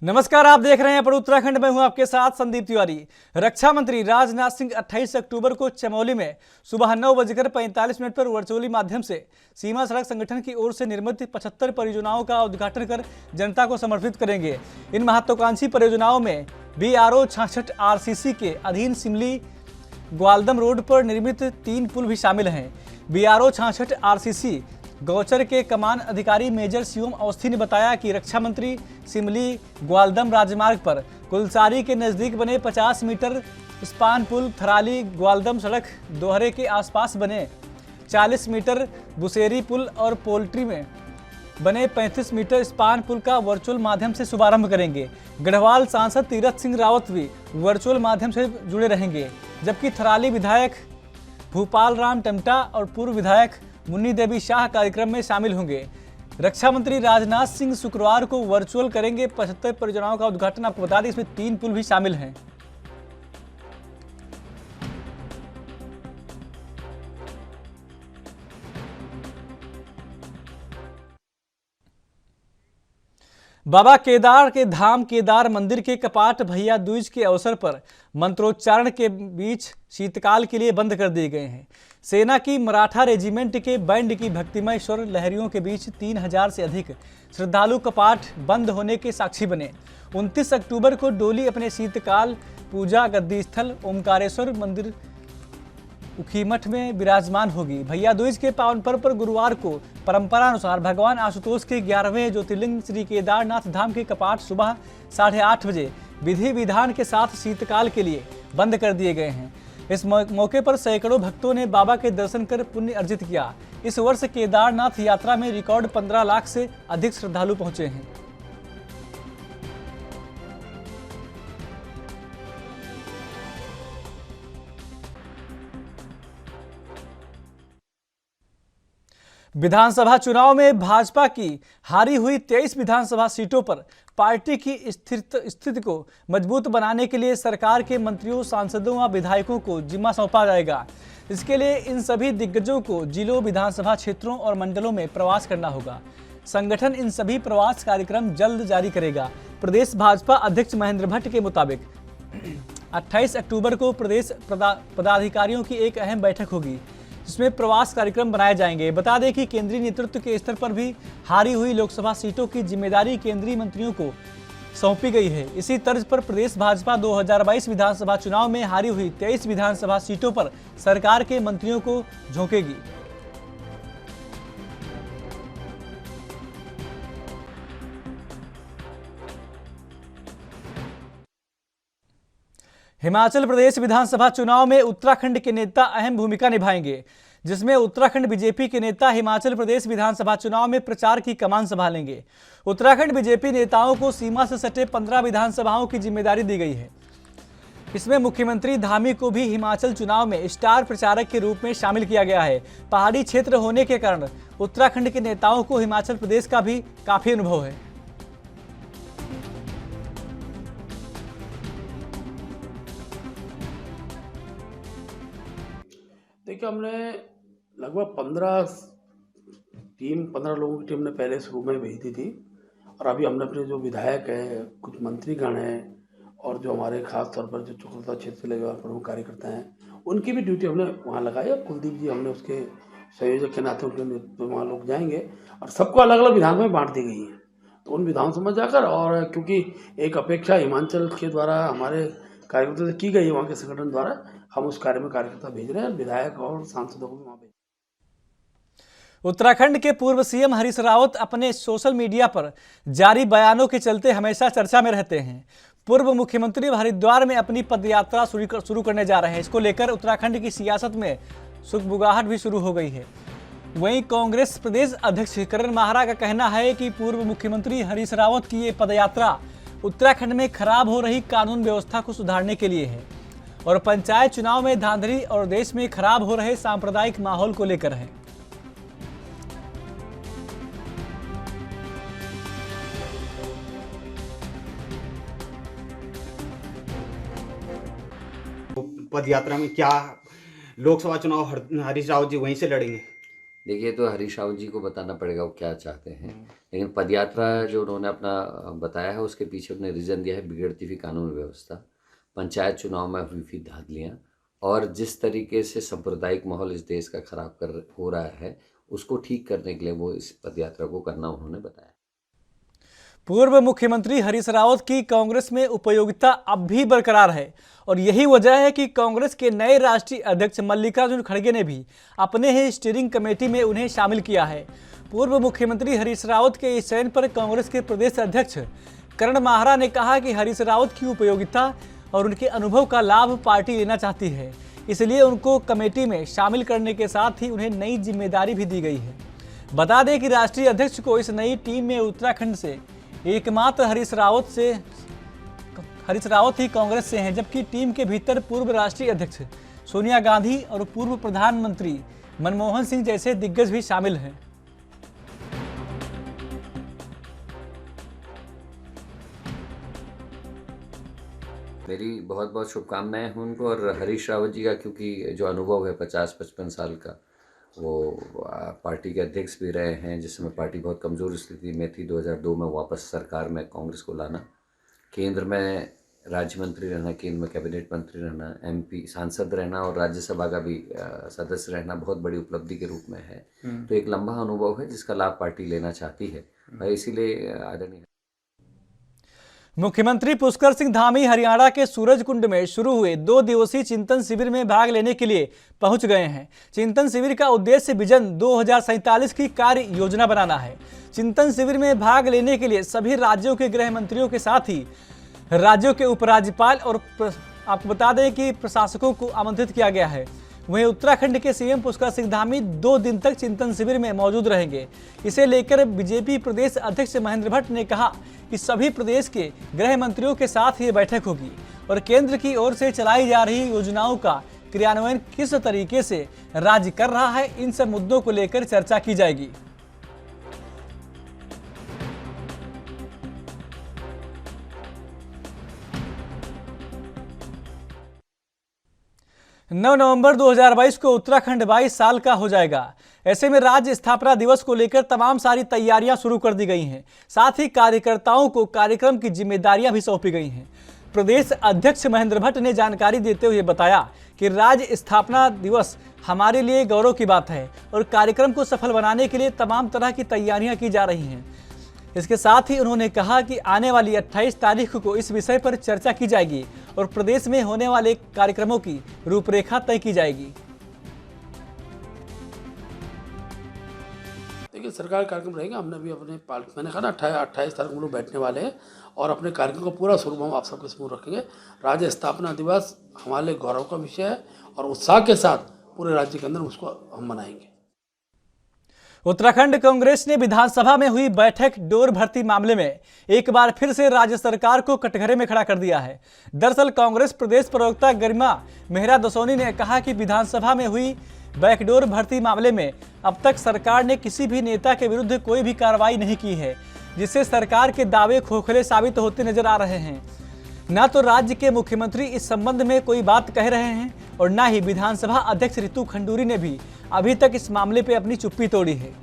नमस्कार, आप देख रहे हैं पर उत्तराखंड में हूं आपके साथ संदीप तिवारी। रक्षा मंत्री राजनाथ सिंह 28 अक्टूबर को चमोली में सुबह 9:45 पर वर्चुअली माध्यम से सीमा सड़क संगठन की ओर से निर्मित 75 परियोजनाओं का उद्घाटन कर जनता को समर्पित करेंगे। इन महत्वाकांक्षी परियोजनाओं में BRO 66 RCC के अधीन सिमली ग्वालदम रोड पर निर्मित 3 पुल भी शामिल हैं। BRO 66 RCC गौचर के कमान अधिकारी मेजर शिवम अवस्थी ने बताया कि रक्षा मंत्री सिमली ग्वालदम राजमार्ग पर कुलसारी के नजदीक बने 50 मीटर स्पान पुल, थराली ग्वालदम सड़क दोहरे के आसपास बने 40 मीटर बुसेरी पुल और पोल्ट्री में बने 35 मीटर स्पान पुल का वर्चुअल माध्यम से शुभारंभ करेंगे। गढ़वाल सांसद तीरथ सिंह रावत भी वर्चुअल माध्यम से जुड़े रहेंगे, जबकि थराली विधायक भूपाल राम टमटा और पूर्व विधायक मुन्नी देवी शाह कार्यक्रम में शामिल होंगे। रक्षा मंत्री राजनाथ सिंह शुक्रवार को वर्चुअल करेंगे 75 परियोजनाओं का उद्घाटन। आपको बता दें इसमें 3 पुल भी शामिल हैं। बाबा केदार के धाम केदार मंदिर के कपाट भैया दूज के अवसर पर मंत्रोच्चारण के बीच शीतकाल के लिए बंद कर दिए गए हैं। सेना की मराठा रेजिमेंट के बैंड की भक्तिमय स्वर लहरियों के बीच 3000 से अधिक श्रद्धालु कपाट बंद होने के साक्षी बने। 29 अक्टूबर को डोली अपने शीतकाल पूजा गद्दी स्थल ओमकारेश्वर मंदिर उखीमठ में विराजमान होगी। भैया दूज के पावन पर्व पर गुरुवार को परंपरा अनुसार भगवान आशुतोष के 11वें ज्योतिर्लिंग श्री केदारनाथ धाम के कपाट सुबह 8:30 बजे विधि विधान के साथ शीतकाल के लिए बंद कर दिए गए हैं। इस मौके पर सैकड़ों भक्तों ने बाबा के दर्शन कर पुण्य अर्जित किया। इस वर्ष केदारनाथ यात्रा में रिकॉर्ड 15 लाख से अधिक श्रद्धालु पहुंचे हैं। विधानसभा चुनाव में भाजपा की हारी हुई 23 विधानसभा सीटों पर पार्टी की स्थिति को मजबूत बनाने के लिए सरकार के मंत्रियों, सांसदों व विधायकों को जिम्मा सौंपा जाएगा। इसके लिए इन सभी दिग्गजों को जिलों, विधानसभा क्षेत्रों और मंडलों में प्रवास करना होगा। संगठन इन सभी प्रवास कार्यक्रम जल्द जारी करेगा। प्रदेश भाजपा अध्यक्ष महेंद्र भट्ट के मुताबिक 28 अक्टूबर को प्रदेश पदाधिकारियों की एक अहम बैठक होगी, जिसमें प्रवास कार्यक्रम बनाए जाएंगे। बता दें कि केंद्रीय नेतृत्व के स्तर पर भी हारी हुई लोकसभा सीटों की जिम्मेदारी केंद्रीय मंत्रियों को सौंपी गई है। इसी तर्ज पर प्रदेश भाजपा 2022 विधानसभा चुनाव में हारी हुई 23 विधानसभा सीटों पर सरकार के मंत्रियों को झोंकेगी। हिमाचल प्रदेश विधानसभा चुनाव में उत्तराखंड के नेता अहम भूमिका निभाएंगे, जिसमें उत्तराखंड बीजेपी के नेता हिमाचल प्रदेश विधानसभा चुनाव में प्रचार की कमान संभालेंगे। उत्तराखंड बीजेपी नेताओं को सीमा से सटे 15 विधानसभाओं की जिम्मेदारी दी गई है। इसमें मुख्यमंत्री धामी को भी हिमाचल चुनाव में स्टार प्रचारक के रूप में शामिल किया गया है। पहाड़ी क्षेत्र होने के कारण उत्तराखंड के नेताओं को हिमाचल प्रदेश का भी काफी अनुभव है। देखिए, हमने लगभग 15 लोगों की टीम ने पहले शुरू में भेजी थी, और अभी हमने अपने जो विधायक हैं, कुछ मंत्रीगण हैं, और जो हमारे खास तौर पर जो चुकंदर क्षेत्र से लगे प्रमुख कार्यकर्ता हैं, उनकी भी ड्यूटी हमने वहाँ लगाई। और कुलदीप जी हमने उसके संयोजक के नाते उनके नेतृत्व में वहाँ लोग जाएंगे, और सबको अलग अलग विधान में बांट दी गई हैं। तो उन विधानसभा में जाकर, और क्योंकि एक अपेक्षा हिमाचल के द्वारा हमारे कार्यकर्ता से की गई है, वहाँ के संगठन द्वारा हम उस कार्य में कार्यकर्ता भेज रहे हैं, विधायक और सांसदों को भी वहाँ भेज। उत्तराखंड के पूर्व सीएम हरीश रावत अपने सोशल मीडिया पर जारी बयानों के चलते हमेशा चर्चा में रहते हैं। पूर्व मुख्यमंत्री हरिद्वार में अपनी पदयात्रा शुरू करने जा रहे हैं। इसको लेकर उत्तराखंड की सियासत में सुगबुगाहट भी शुरू हो गई है। वहीं कांग्रेस प्रदेश अध्यक्ष करण माहरा का कहना है कि पूर्व मुख्यमंत्री हरीश रावत की ये पदयात्रा उत्तराखंड में खराब हो रही कानून व्यवस्था को सुधारने के लिए है और पंचायत चुनाव में धांधली और देश में खराब हो रहे सांप्रदायिक माहौल को लेकर है। पद यात्रा में क्या लोकसभा चुनाव हरीश रावत जी वहीं से लड़ेंगे? देखिए, तो हरीश रावत जी को बताना पड़ेगा वो क्या चाहते हैं, लेकिन पदयात्रा जो उन्होंने अपना बताया है उसके पीछे उन्होंने रीज़न दिया है बिगड़ती हुई कानून व्यवस्था, पंचायत चुनाव में हुई धांधलियाँ और जिस तरीके से सांप्रदायिक माहौल इस देश का खराब हो रहा है उसको ठीक करने के लिए वो इस पदयात्रा को करना उन्होंने बताया। पूर्व मुख्यमंत्री हरीश रावत की कांग्रेस में उपयोगिता अब भी बरकरार है और यही वजह है कि कांग्रेस के नए राष्ट्रीय अध्यक्ष मल्लिकार्जुन खड़गे ने भी अपने ही स्टीयरिंग कमेटी में उन्हें शामिल किया है। पूर्व मुख्यमंत्री हरीश रावत के इस चयन पर कांग्रेस के प्रदेश अध्यक्ष करण माहरा ने कहा कि हरीश रावत की उपयोगिता और उनके अनुभव का लाभ पार्टी लेना चाहती है, इसलिए उनको कमेटी में शामिल करने के साथ ही उन्हें नई जिम्मेदारी भी दी गई है। बता दें कि राष्ट्रीय अध्यक्ष को इस नई टीम में उत्तराखंड से एकमात्र हरीश रावत ही कांग्रेस से हैं, जबकि टीम के भीतर पूर्व राष्ट्रीय अध्यक्ष सोनिया गांधी और पूर्व प्रधानमंत्री मनमोहन सिंह जैसे दिग्गज भी शामिल हैं। मेरी बहुत बहुत शुभकामनाएं हैं उनको और हरीश रावत जी का, क्योंकि जो अनुभव है 50-55 साल का, वो पार्टी के अध्यक्ष भी रहे हैं जिस समय पार्टी बहुत कमज़ोर स्थिति में थी। 2002 में वापस सरकार में कांग्रेस को लाना, केंद्र में राज्य मंत्री रहना, केंद्र में कैबिनेट मंत्री रहना, MP सांसद रहना और राज्यसभा का भी सदस्य रहना बहुत बड़ी उपलब्धि के रूप में है। तो एक लंबा अनुभव है जिसका लाभ पार्टी लेना चाहती है और इसीलिए आदरणीय मुख्यमंत्री पुष्कर सिंह धामी हरियाणा के सूरजकुंड में शुरू हुए 2 दिवसीय चिंतन शिविर में भाग लेने के लिए पहुंच गए हैं। चिंतन शिविर का उद्देश्य विजन 2047 की कार्य योजना बनाना है। चिंतन शिविर में भाग लेने के लिए सभी राज्यों के गृह मंत्रियों के साथ ही राज्यों के उपराज्यपाल और आपको बता दें कि प्रशासकों को आमंत्रित किया गया है। वहीं उत्तराखंड के CM पुष्कर सिंह धामी 2 दिन तक चिंतन शिविर में मौजूद रहेंगे। इसे लेकर बीजेपी प्रदेश अध्यक्ष महेंद्र भट्ट ने कहा कि सभी प्रदेश के गृह मंत्रियों के साथ ये बैठक होगी और केंद्र की ओर से चलाई जा रही योजनाओं का क्रियान्वयन किस तरीके से राज्य कर रहा है, इन सब मुद्दों को लेकर चर्चा की जाएगी। नवंबर 2022 को उत्तराखंड 22 साल का हो जाएगा। ऐसे में राज्य स्थापना दिवस को लेकर तमाम सारी तैयारियां शुरू कर दी गई हैं। साथ ही कार्यकर्ताओं को कार्यक्रम की जिम्मेदारियां भी सौंपी गई हैं। प्रदेश अध्यक्ष महेंद्र भट्ट ने जानकारी देते हुए बताया कि राज्य स्थापना दिवस हमारे लिए गौरव की बात है और कार्यक्रम को सफल बनाने के लिए तमाम तरह की तैयारियां की जा रही हैं। इसके साथ ही उन्होंने कहा कि आने वाली 28 तारीख को इस विषय पर चर्चा की जाएगी और प्रदेश में होने वाले कार्यक्रमों की रूपरेखा तय की जाएगी। देखिए, सरकार कार्यक्रम रहेगा। हमने भी अपने मैंने कहा ना 28 तारीख को हम लोग बैठने वाले हैं और अपने कार्यक्रम का पूरा स्वरूप हम आप सबके समूह रखेंगे। राज्य स्थापना दिवस हमारे लिए गौरव का विषय है और उत्साह के साथ पूरे राज्य के अंदर उसको हम मनाएंगे। उत्तराखंड कांग्रेस ने विधानसभा में हुई बैठक डोर भर्ती मामले में एक बार फिर से राज्य सरकार को कटघरे में खड़ा कर दिया है। दरअसल कांग्रेस प्रदेश प्रवक्ता गरिमा मेहरा दसोनी ने कहा कि विधानसभा में हुई बैकडोर भर्ती मामले में अब तक सरकार ने किसी भी नेता के विरुद्ध कोई भी कार्रवाई नहीं की है, जिससे सरकार के दावे खोखले साबित होते नजर आ रहे हैं। न तो राज्य के मुख्यमंत्री इस संबंध में कोई बात कह रहे हैं और न ही विधानसभा अध्यक्ष रितु खंडूरी ने भी अभी तक इस मामले पर अपनी चुप्पी तोड़ी है।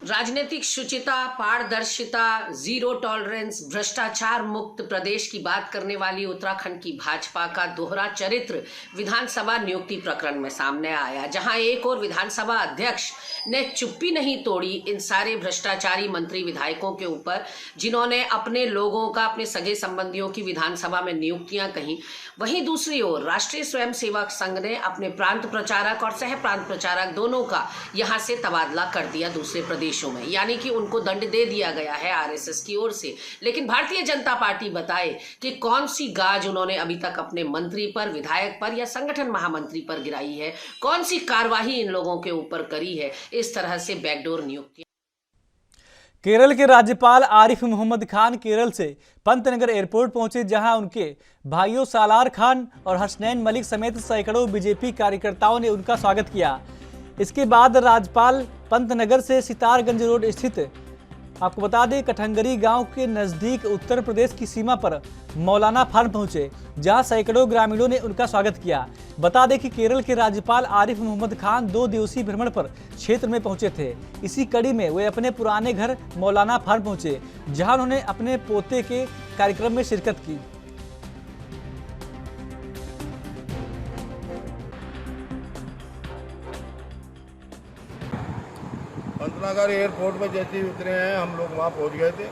राजनीतिक शुचिता, पारदर्शिता, जीरो टॉलरेंस, भ्रष्टाचार मुक्त प्रदेश की बात करने वाली उत्तराखंड की भाजपा का दोहरा चरित्र विधानसभा नियुक्ति प्रकरण में सामने आया, जहां एक और विधानसभा अध्यक्ष ने चुप्पी नहीं तोड़ी इन सारे भ्रष्टाचारी मंत्री विधायकों के ऊपर, जिन्होंने अपने लोगों का, अपने सगे संबंधियों की विधानसभा में नियुक्तियां कहीं। वहीं दूसरी ओर राष्ट्रीय स्वयंसेवक संघ ने अपने प्रांत प्रचारक और सह प्रांत प्रचारक दोनों का यहां से तबादला कर दिया दूसरे प्रदेशों में, यानी कि उनको दंड दे दिया गया है RSS की ओर से। लेकिन भारतीय जनता पार्टी बताए कि कौन सी गाज उन्होंने अभी तक अपने मंत्री पर, विधायक पर या संगठन महामंत्री पर गिराई है, कौन सी कार्यवाही इन लोगों के ऊपर करी है इस तरह से बैकडोर नियुक्ति। केरल के राज्यपाल आरिफ मोहम्मद खान केरल से पंतनगर एयरपोर्ट पहुंचे, जहां उनके भाइयों सालार खान और हसनैन मलिक समेत सैकड़ों बीजेपी कार्यकर्ताओं ने उनका स्वागत किया। इसके बाद राज्यपाल पंतनगर से सितारगंज रोड स्थित आपको बता दें कठंगरी गांव के नजदीक उत्तर प्रदेश की सीमा पर मौलाना फार्म पहुंचे, जहां सैकड़ों ग्रामीणों ने उनका स्वागत किया। बता दें कि केरल के राज्यपाल आरिफ मोहम्मद खान 2 दिवसीय भ्रमण पर क्षेत्र में पहुंचे थे। इसी कड़ी में वे अपने पुराने घर मौलाना फार्म पहुंचे, जहां उन्होंने अपने पोते के कार्यक्रम में शिरकत की। पंतनगर एयरपोर्ट में जैसे ही उतरे हैं हम लोग वहाँ पहुँच गए थे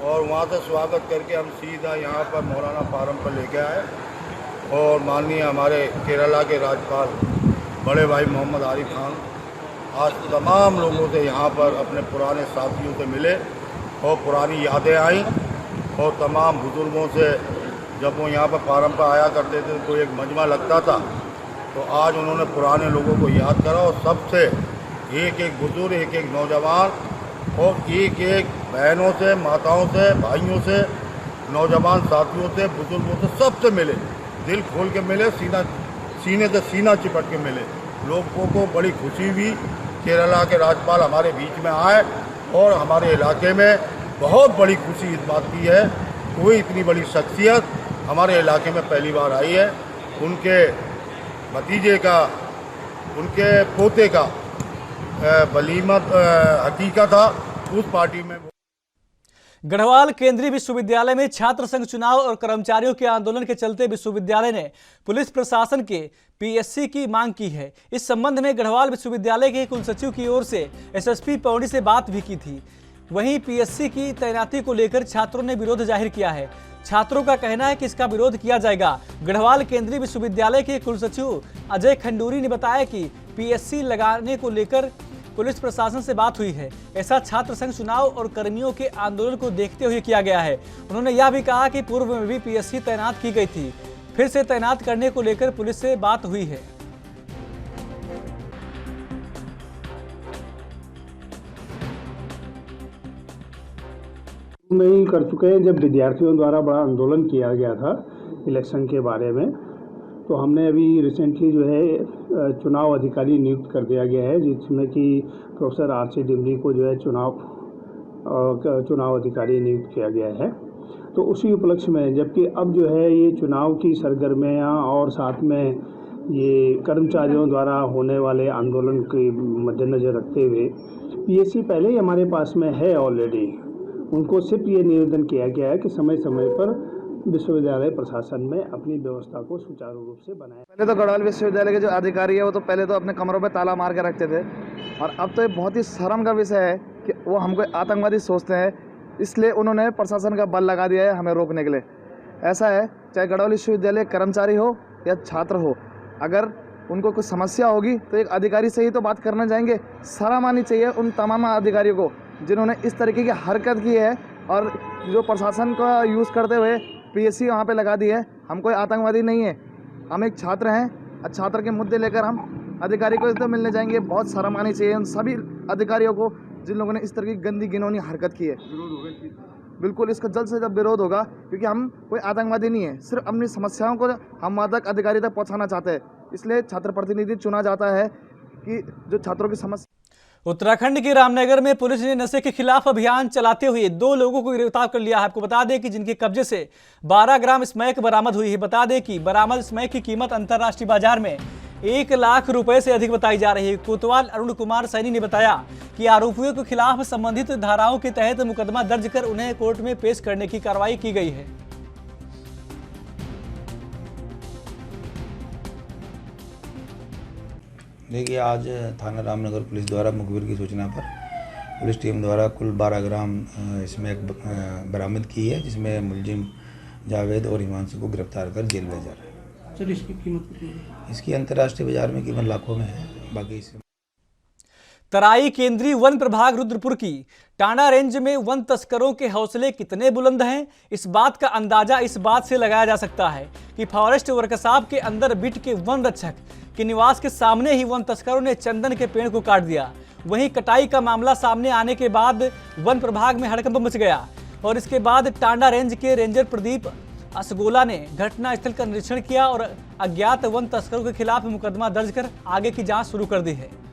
और वहाँ से स्वागत करके हम सीधा यहाँ पर मौलाना फार्म पर लेके आए और माननीय हमारे केरला के राज्यपाल बड़े भाई मोहम्मद आरिफ खान आज तमाम लोगों से यहाँ पर अपने पुराने साथियों से मिले और पुरानी यादें आईं और तमाम बुजुर्गों से जब वो यहाँ पर फार्म पर आया करते थे तो एक मजमा लगता था, तो आज उन्होंने पुराने लोगों को याद करा और सबसे एक एक बुजुर्ग, एक एक नौजवान और एक एक बहनों से, माताओं से, भाइयों से, नौजवान साथियों से, बुजुर्गों से, सबसे मिले, दिल खोल के मिले, सीने से सीना चिपट के मिले। लोगों को बड़ी खुशी हुई, केरला के राज्यपाल हमारे बीच में आए और हमारे इलाके में बहुत बड़ी खुशी इस बात की है, कोई इतनी बड़ी शख्सियत हमारे इलाके में पहली बार आई है। उनके भतीजे का, उनके पोते का वलीमत हकीका था उस पार्टी में। गढ़वाल केंद्रीय विश्वविद्यालय में छात्र संघ चुनाव और कर्मचारियों के आंदोलन के चलते विश्वविद्यालय ने पुलिस प्रशासन के पीएससी की मांग की है। इस संबंध में गढ़वाल विश्वविद्यालय के कुलसचिव की ओर से एसएसपी पौड़ी से बात भी की थी। वहीं पीएससी की तैनाती को लेकर छात्रों ने विरोध जाहिर किया है। छात्रों का कहना है कि इसका विरोध किया जाएगा। गढ़वाल केंद्रीय विश्वविद्यालय के कुलसचिव अजय खंडूरी ने बताया कि पीएससी लगाने को लेकर पुलिस प्रशासन से बात हुई है। ऐसा छात्र संघ चुनाव और कर्मियों के आंदोलन को देखते हुए किया गया है। उन्होंने यह भी कहा कि पूर्व में भी पीएससी तैनात की गई थी, फिर से तैनात करने को लेकर पुलिस से बात हुई है। में ही कर चुके हैं। जब विद्यार्थियों द्वारा बड़ा आंदोलन किया गया था इलेक्शन के बारे में, तो हमने अभी रिसेंटली जो है चुनाव अधिकारी नियुक्त कर दिया गया है, जिसमें कि प्रोफेसर आर.सी. डिमरी को जो है चुनाव अधिकारी नियुक्त किया गया है। तो उसी उपलक्ष्य में, जबकि अब जो है ये चुनाव की सरगर्मियाँ और साथ में ये कर्मचारियों द्वारा होने वाले आंदोलन के मद्देनज़र रखते हुए पीएससी पहले ही हमारे पास में है ऑलरेडी। उनको सिर्फ ये निवेदन किया गया है कि समय समय पर विश्वविद्यालय प्रशासन में अपनी व्यवस्था को सुचारू रूप से बनाए। पहले तो गढ़वाल विश्वविद्यालय के जो अधिकारी है वो तो पहले तो अपने कमरों पे ताला मार के रखते थे, और अब तो ये बहुत ही शर्म का विषय है कि वो हमको आतंकवादी सोचते हैं, इसलिए उन्होंने प्रशासन का बल लगा दिया है हमें रोकने के लिए। ऐसा है, चाहे गढ़वाल विश्वविद्यालय कर्मचारी हो या छात्र हो, अगर उनको कुछ समस्या होगी तो एक अधिकारी से ही तो बात करने जाएंगे। शर्म आनी चाहिए उन तमाम अधिकारियों को जिन्होंने इस तरीके की हरकत की है और जो प्रशासन का यूज़ करते हुए पीएससी वहाँ पे लगा दी है। हम कोई आतंकवादी नहीं है, हम एक छात्र हैं और छात्र के मुद्दे लेकर हम अधिकारी को तो मिलने जाएंगे। बहुत शर्म आनी चाहिए उन सभी अधिकारियों को जिन लोगों ने इस तरह की गंदी घिनौनी हरकत की है। बिल्कुल इसका जल्द से जल्द विरोध होगा, क्योंकि हम कोई आतंकवादी नहीं है, सिर्फ अपनी समस्याओं को हम वहाँ तक अधिकारी तक पहुँचाना चाहते हैं। इसलिए छात्र प्रतिनिधि चुना जाता है कि जो छात्रों की समस्या। उत्तराखंड के रामनगर में पुलिस ने नशे के खिलाफ अभियान चलाते हुए 2 लोगों को गिरफ्तार कर लिया है। आपको बता दें कि जिनके कब्जे से 12 ग्राम स्मैक बरामद हुई है। बता दें कि बरामद स्मैक की कीमत अंतर्राष्ट्रीय बाजार में 1 लाख रुपए से अधिक बताई जा रही है। कोतवाल अरुण कुमार सैनी ने बताया कि आरोपियों के खिलाफ संबंधित धाराओं के तहत मुकदमा दर्ज कर उन्हें कोर्ट में पेश करने की कार्रवाई की गई है। देखिए, आज थाना रामनगर पुलिस द्वारा मुखबिर की सूचना पर पुलिस टीम द्वारा कुल 12 ग्राम स्मैक बरामद की है, जिसमें मुलजिम जावेद और हिमांशु को गिरफ्तार कर जेल भेजा है। सर, इसकी कीमत कितनी है? इसकी अंतर्राष्ट्रीय बाजार में कीमत लाखों में है। बाकी तराई केंद्रीय वन प्रभाग रुद्रपुर की टांडा रेंज में वन तस्करों के हौसले कितने बुलंद हैं, इस बात का अंदाजा इस बात से लगाया जा सकता है कि फॉरेस्ट वर्कशॉप के अंदर बिट के वन रक्षक के निवास के सामने ही वन तस्करों ने चंदन के पेड़ को काट दिया। वहीं कटाई का मामला सामने आने के बाद वन प्रभाग में हड़कंप मच गया और इसके बाद टांडा रेंज के रेंजर प्रदीप असगोला ने घटनास्थल का निरीक्षण किया और अज्ञात वन तस्करों के खिलाफ मुकदमा दर्ज कर आगे की जांच शुरू कर दी है।